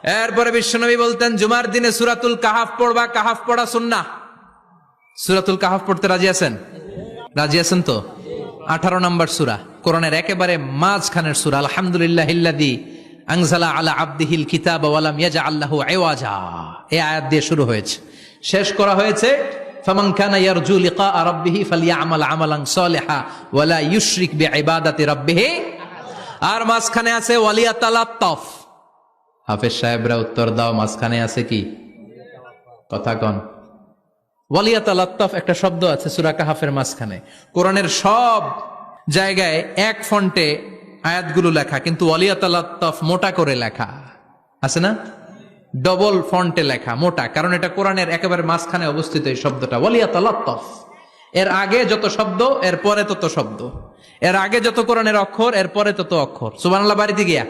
এরপরে বিশ্বনবী বলতেন জুমার দিনে সূরাতুল কাহাফ পড়বা, কাহাফ পড়া সুন্নাহ। সূরাতুল কাহাফ পড়তে রাজি আছেন? রাজি আছেন তো? 18 নম্বর সূরা, কোরআনের একেবারে মাঝখানের সূরা। আলহামদুলিল্লাহিল্লাযী আনজালা আলা আবদিহিল কিতাবা ওয়া লাম ইয়াজআল লাহু ইওয়াজা, এই আয়াত দিয়ে শুরু হয়েছে, শেষ করা হয়েছে ফামান কানা ইয়ারজু লিকা রাব্বিহি ফালইআমাল আমালান সালিহা ওয়া লা ইউশরিক বিইবাদাতি রাব্বিহি। আর মাঝখানে আছে ওয়ালিয়াতালাত্তাফ। হাফেজ সাহেবরা উত্তর দাও, মাঝখানে আছে কি? কথা কন। ওয়ালিয়াতালাত্তাফ একটা শব্দ আছে সূরা কাহাফের মাঝখানে। কোরআনের সব জায়গায় এক ফন্টে আয়াতগুলো লেখা, কিন্তু ওয়ালিয়াতালাত্তাফ মোটা করে লেখা আছে না? ডবল ফন্টে লেখা, মোটা, কারণ এটা কোরআনের একেবারে মাঝখানে অবস্থিত এই শব্দটা ওয়ালিয়াতালাত্তাফ। এর আগে যত শব্দ এর পরে তত শব্দ, এর আগে যত কোরআনের অক্ষর এর পরে তত অক্ষর। সুবহানাল্লাহ বাড়িতে গিয়া